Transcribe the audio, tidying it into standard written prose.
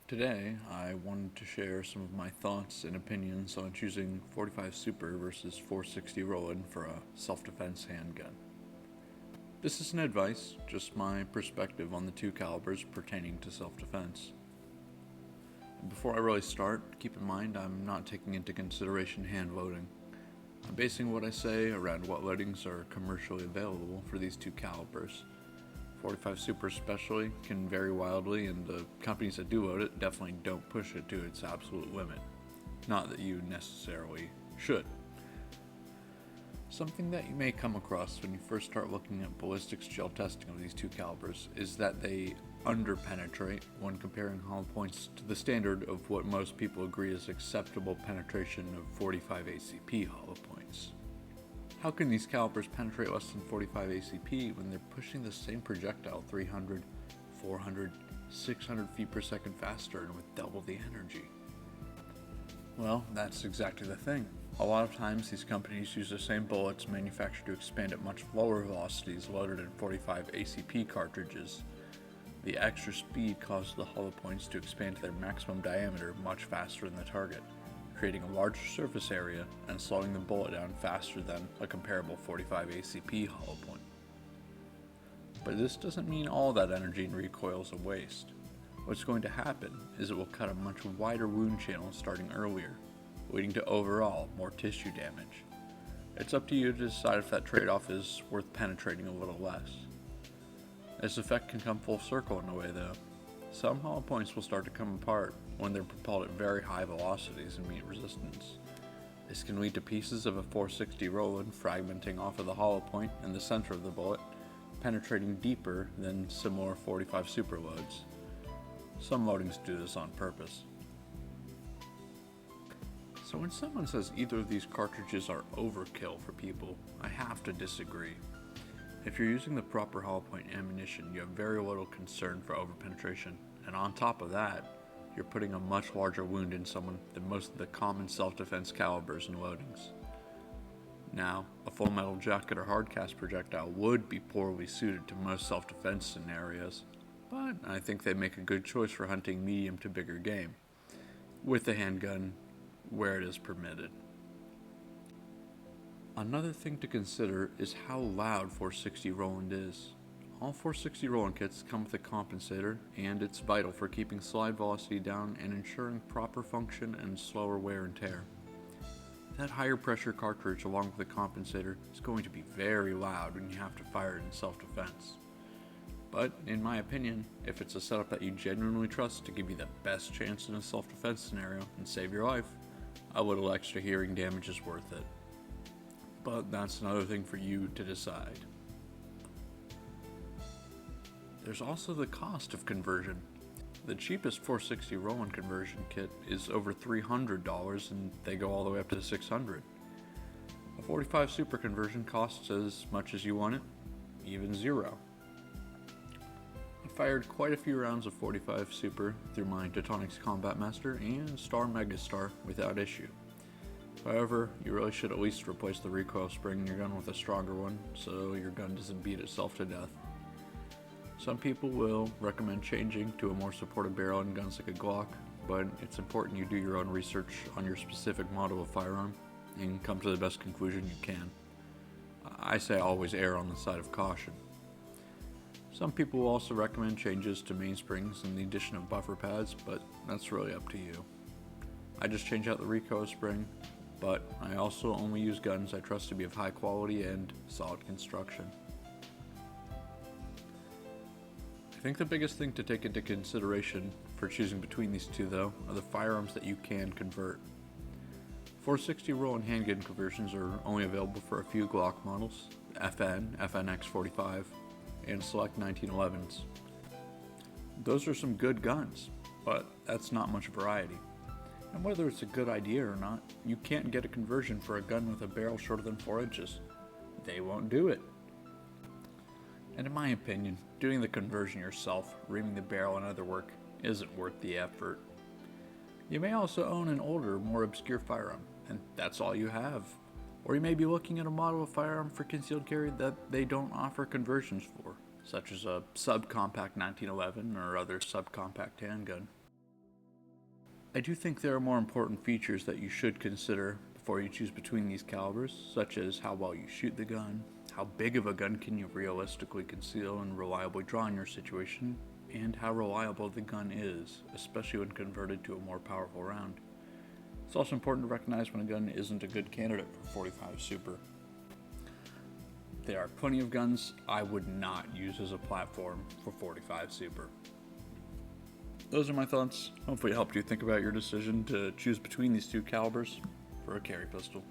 Today, I wanted to share some of my thoughts and opinions on choosing 45 Super versus 460 Rowland for a self-defense handgun. This isn't advice, just my perspective on the two calibers pertaining to self-defense. Before I really start, keep in mind I'm not taking into consideration hand loading. I'm basing what I say around what loadings are commercially available for these two calibers. 45 Super especially can vary wildly, and the companies that do load it definitely don't push it to its absolute limit. Not that you necessarily should. Something that you may come across when you first start looking at ballistics gel testing of these two calibers is that they underpenetrate when comparing hollow points to the standard of what most people agree is acceptable penetration of 45 ACP hollow points. How can these calibers penetrate less than 45 ACP when they're pushing the same projectile 300, 400, 600 feet per second faster and with double the energy? Well, that's exactly the thing. A lot of times these companies use the same bullets manufactured to expand at much lower velocities loaded in 45 ACP cartridges. The extra speed causes the hollow points to expand to their maximum diameter much faster than the target, creating a larger surface area and slowing the bullet down faster than a comparable 45 ACP hollow point. But this doesn't mean all that energy and recoil is a waste. What's going to happen is it will cut a much wider wound channel starting earlier, leading to overall more tissue damage. It's up to you to decide if that trade-off is worth penetrating a little less. This effect can come full circle in a way though. Some hollow points will start to come apart when they're propelled at very high velocities and meet resistance. This can lead to pieces of a 460 Rowland fragmenting off of the hollow point in the center of the bullet, penetrating deeper than similar 45 Super loads. Some loadings do this on purpose. So when someone says either of these cartridges are overkill for people, I have to disagree. If you're using the proper hollow point ammunition, you have very little concern for overpenetration, and on top of that, you're putting a much larger wound in someone than most of the common self-defense calibers and loadings. Now, a full metal jacket or hardcast projectile would be poorly suited to most self-defense scenarios, but I think they make a good choice for hunting medium to bigger game, with the handgun where it is permitted. Another thing to consider is how loud 460 Rowland is. All 460 Rowland kits come with a compensator, and it's vital for keeping slide velocity down and ensuring proper function and slower wear and tear. That higher pressure cartridge along with the compensator is going to be very loud when you have to fire it in self-defense. But, in my opinion, if it's a setup that you genuinely trust to give you the best chance in a self-defense scenario and save your life, a little extra hearing damage is worth it. But that's another thing for you to decide. There's also the cost of conversion. The cheapest 460 Rowland conversion kit is over $300 and they go all the way up to $600. A 45 Super conversion costs as much as you want it, even $0. I fired quite a few rounds of 45 Super through my Teutonics Combat Master and Star Megastar without issue. However, you really should at least replace the recoil spring in your gun with a stronger one, so your gun doesn't beat itself to death. Some people will recommend changing to a more supportive barrel in guns like a Glock, but it's important you do your own research on your specific model of firearm and come to the best conclusion you can. I say always err on the side of caution. Some people will also recommend changes to mainsprings and the addition of buffer pads, but that's really up to you. I just change out the recoil spring, but I also only use guns I trust to be of high quality and solid construction. I think the biggest thing to take into consideration for choosing between these two, though, are the firearms that you can convert. 460 Rowland handgun conversions are only available for a few Glock models, FN, FNX45, and select 1911s. Those are some good guns, but that's not much variety. And whether it's a good idea or not, you can't get a conversion for a gun with a barrel shorter than 4 inches. They won't do it. And in my opinion, doing the conversion yourself, reaming the barrel and other work, isn't worth the effort. You may also own an older, more obscure firearm, and that's all you have. Or you may be looking at a model of firearm for concealed carry that they don't offer conversions for, such as a subcompact 1911 or other subcompact handgun. I do think there are more important features that you should consider before you choose between these calibers, such as how well you shoot the gun, how big of a gun can you realistically conceal and reliably draw in your situation, and how reliable the gun is, especially when converted to a more powerful round. It's also important to recognize when a gun isn't a good candidate for 45 Super. There are plenty of guns I would not use as a platform for 45 Super. Those are my thoughts. Hopefully it helped you think about your decision to choose between these two calibers for a carry pistol.